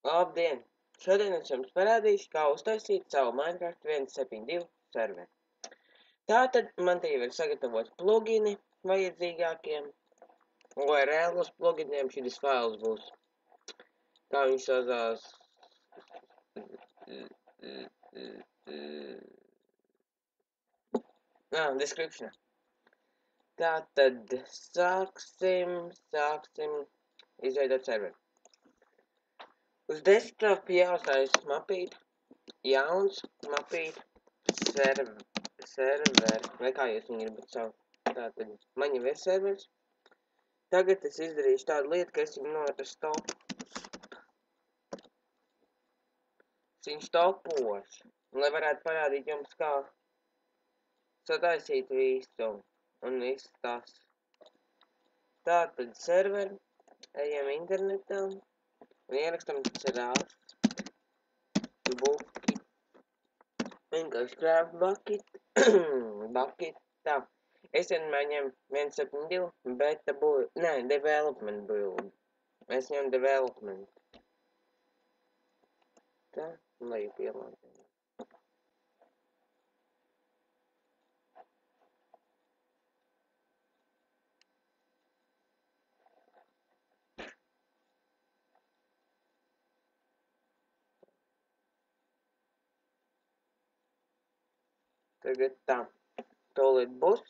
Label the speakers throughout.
Speaker 1: Labdien! Šodien es jums parādīšu, kā uztaisīt savu Minecraft 1.7.2 serveri. Tātad man te jau ir sagatavots plugini vajadzīgākiem, lai reālos pluginiem šis fails būs. Kā viņš saucās? Description. Tātad sāksim izveidot serveri. Uz desktop jāuztais mapīt, jauns mapīt, server, vai kā jūs viņu gribat saukt. Tātad man jau ir servers. Tagad es izdarīšu tādu lietu, ka es viņu stopošu, lai varētu parādīt jums, kā sataisīt visu un viss tas. Tātad serveri, ejam internetā un ierakstam bucket, vienkārši craft bucket, tā. Es vienmēr ņemu 1.7.2, beta build, development build. Mēs ņemam development. Tā, lai jau pielādē. Tagad tā, tolīt būs.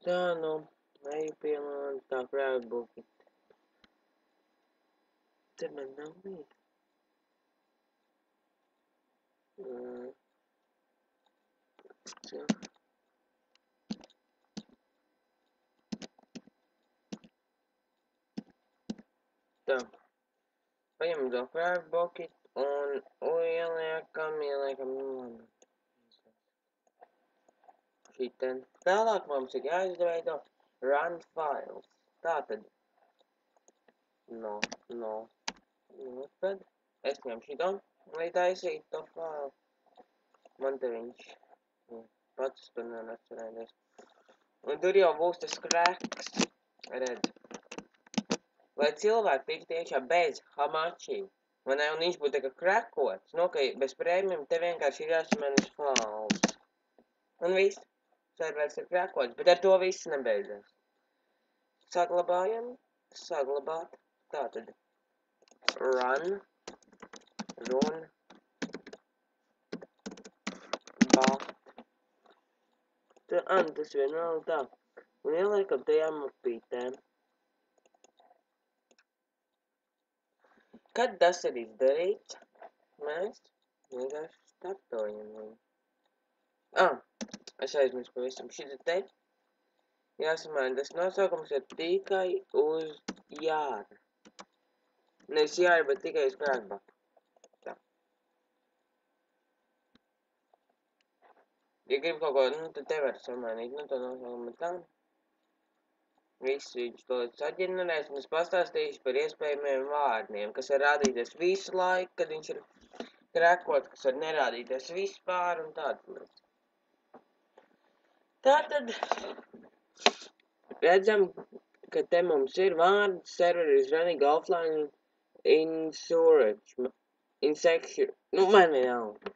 Speaker 1: Tā, nu, eju pielādi, tā craft bucket. Te man nav mīta. Tā, paņemam to craft bucket un ieliekam, šiten. Tālāk mums ir jāizveido run files. Tātad, tad es ņem šito, lai taisītu to failu. Man te viņš pats tur neatcerēties. Un tur jau būs tas cracks, redz. Lai cilvēki tiktu iekšā bez hamachi, vai ne, un viņš būtu tā kā crackots, no ka bez prēmijum te vienkārši ir jāsamanis files. Un viss, servers ir crackots, bet ar to viss nebeidzās. Saglabājam, saglabāt, tātad run, bat. Tas vienalga tā. Un ieliekam tajā mapītēm. Kad tas ir izdarīts, mēs vienkārši startojam viņu. Es aizmirsu pavisam. Šita te jāsamaina, tas nosaukums ir tikai uz jāra. Nevis jāra, bet tikai uz crackbucket. Tā. Ja grib kaut ko, tad te var samainīt, to nosaukumu tā. Viss viņš to saģenerēs, un es pastāstīšu par iespējamiem vārdiem, kas var rādīties visu laiku, kad viņš ir crackots, kas var nerādīties vispār un tādas lietas. Tātad redzam, ka te mums ir vārds server is running offline in section. Man vienalga.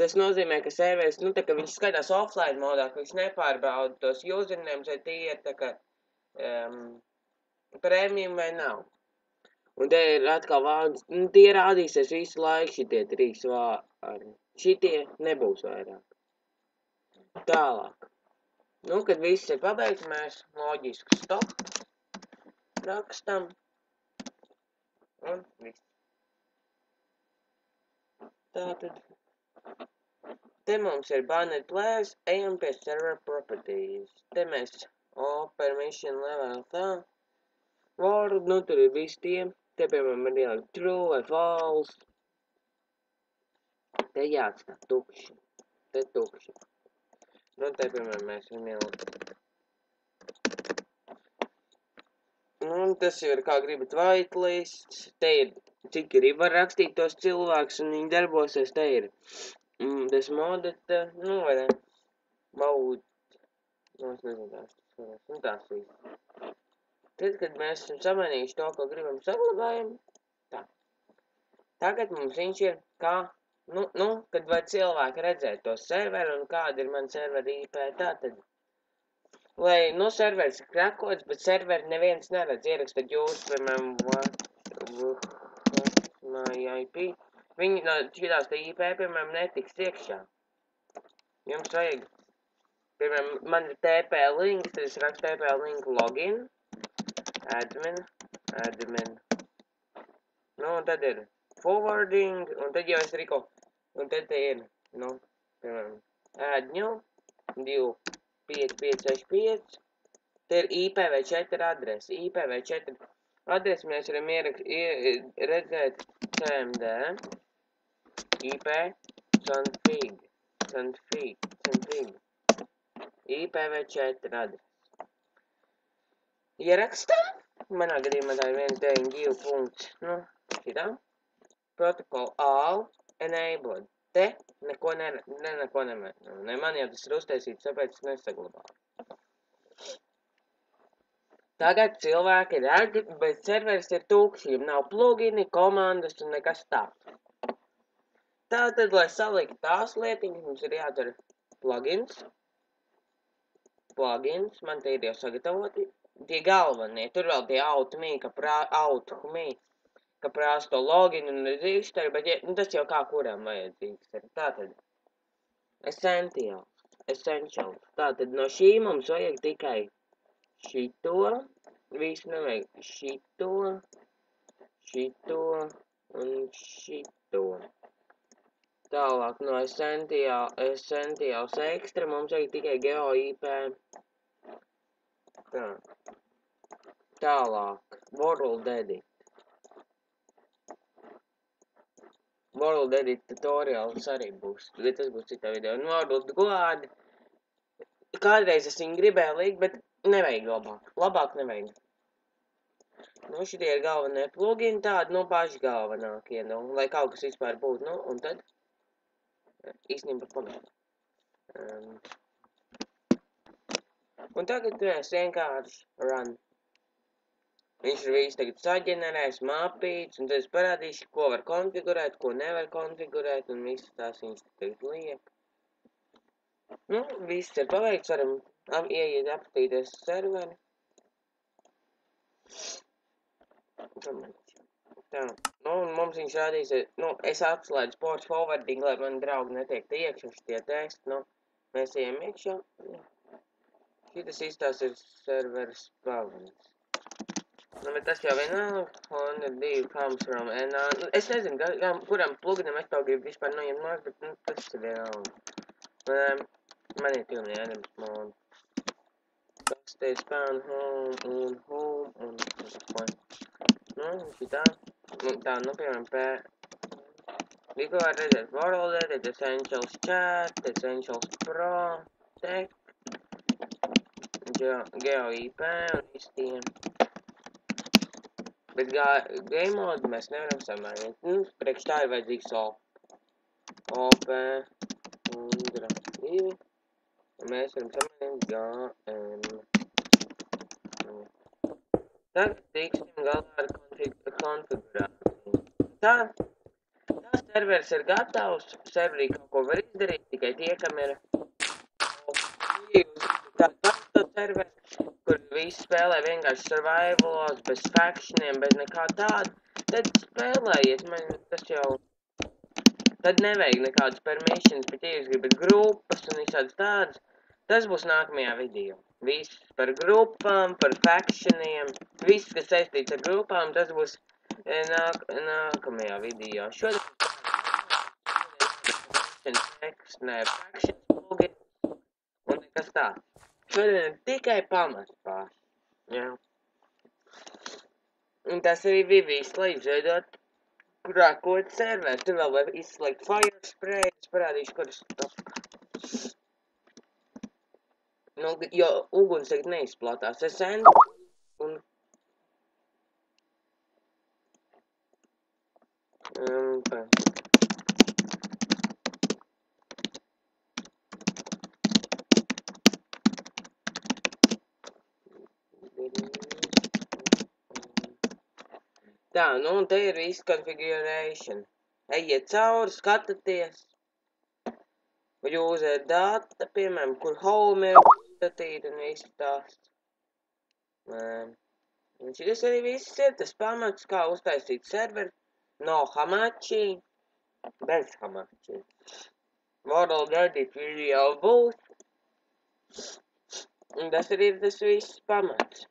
Speaker 1: Tas nozīmē, ka serveris, tā kā viņš skatās offline modā, ka viņš nepārbauda tos usernames, vai tie ir tā kā prēmijum vai nav. Un te ir atkal vārds, tie rādīsies visu laiku šitie 3 vārdi. Šitie nebūs vairāk. Tālāk. Kad viss ir pabeigts, mēs loģisku stop rakstam. Un viss. Tātad. Te mums ir banned players, ejam pie server properties. Te mēs permission level tā. Word, tur ir visi tie. Te, piemēram, ir ielikt true vai false. Te jāatstā tukši. Te tukši. Te, piemēram, mēs viņam ielikt. Tas jau ir, kā gribat, whitelist. Te ir, cik arī var rakstīt tos cilvēkus, un viņi darbosies. Te ir tas modet, vai ne? Mode. Nu, es nezinu, tās viss. Tad, kad mēs esam samainījuši to, ko gribam saglabājam, tā. Tagad mums viņš ir kā, kad vai cilvēki redzēt to serveru un kāda ir man serveri IP, tātad. Lai, serveris ir krakots, bet serveri neviens neredz, ierakstat jūs, piemēram, my IP. Viņi no šitās te IP, piemēram, netiks iekšā. Jums vajag, piemēram, man ir TP link, tad es rakstu TP link login, admin. Un tad ir forwarding, un tad jau es riko, un tad te ir, piemēram, add new, 25565, te ir IPv4 adrese. IPv4 adresi mēs varam redzēt CMD, IP, config, IPv4 adrese. Ierakstam, manā gadījumā tā ir 192. Šitā. Protocol all enabled. Te neko nemet. Man jau tas ir uztaisīts, tāpēc es nesaglabāju. Tagad cilvēki redz, bet serveris ir tukšs, nav plugini, komandas un nekas tāds. Tātad, lai salikt tās lietiņas, mums ir jādara plugins. Man te ir jau sagatavoti. Tie galvenie, tur vēl tie auto.me, ka prasa to login un register, bet tas jau kā kuram vajadzīgs. Tātad, essential. Tātad no šī mums vajag tikai šito, visu nevajag šito un šito. Tālāk no essentials extra mums vajag tikai GeoIP. Tā. Tālāk, world edit. World edit tutorials arī būs, bet tas būs citā video. Un world guard. Kādreiz es viņu gribēju likt, bet nevajag labāk. Labāk nevajag. Šitie ir galvenie plugini tādi, paši galvenākie, lai kaut kas vispār būtu, un tad īstenībā pagaidām. Un tagad mēs vienkārši run. Viņš ir visu tagad saģenerēs, mapīts, un tad es parādīšu, ko var konfigurēt, ko nevar konfigurēt, un visas tās viņš tagad liek. Viss ir paveikts, varam ieiet apskatīties serveri. Tā, un mums viņš rādīs, es atslēdzu port forwarding, lai mani draugi netiek te iekšā šitie teksti, mēs ejam iekšā. Šitas īstās ir serveris pavadis. Bet tas jau vienalga, 102 comes from NA. Es nezinu, kuram pluginam es to gribu vispār noņemt nāk, bet tas ir vienalga. Man ir pilnīgi jāņemt modu. Tas te spawn home un šitā. Tā, piemēram, Tikko var redzēt world edit, essentials chat, essentials pro, tech, GeoIP un visiem. Bet game mode mēs nevaram samainīt. Priekš tā ir vajadzīgs OP 102. Un mēs varam samainīt GM. Tagad tiksim galā ar konfigurāciju. Tā serveris ir gatavs. Serverī kaut ko var izdarīt, tikai tie, kam ir tāds parasta serveris, kur visi spēlē vienkārši survivalos, bez factioniem, bez nekā tāda, tad spēlējiet, man tas jau, tad nevajag nekādas permissions, bet ja jūs gribat grupas un visādas tādas, tas būs nākamajā video. Viss par grupām, par factioniem, viss, kas saistīts ar grupām, tas būs nākamajā video. Šodien factions plugins un nekas tāds. Šodien ir tikai pamats pār. Jā. Un tas arī bija viss, lai izveidot krakot serveri. Tur vēl var izslēgt Firespray, es parādīšu, kuras top. Jo uguns tagad neizplatās. Es un Tā, nu, un te ir viss configuration. Ejiet cauri, skatāties. User data, piemēram, kur home ir statīt un viss tās. Un šis arī viss ir tas pamats, kā uztaisīt serveri. No Hamachi, bez Hamachi. World edit video būs. Un tas arī ir tas viss pamats.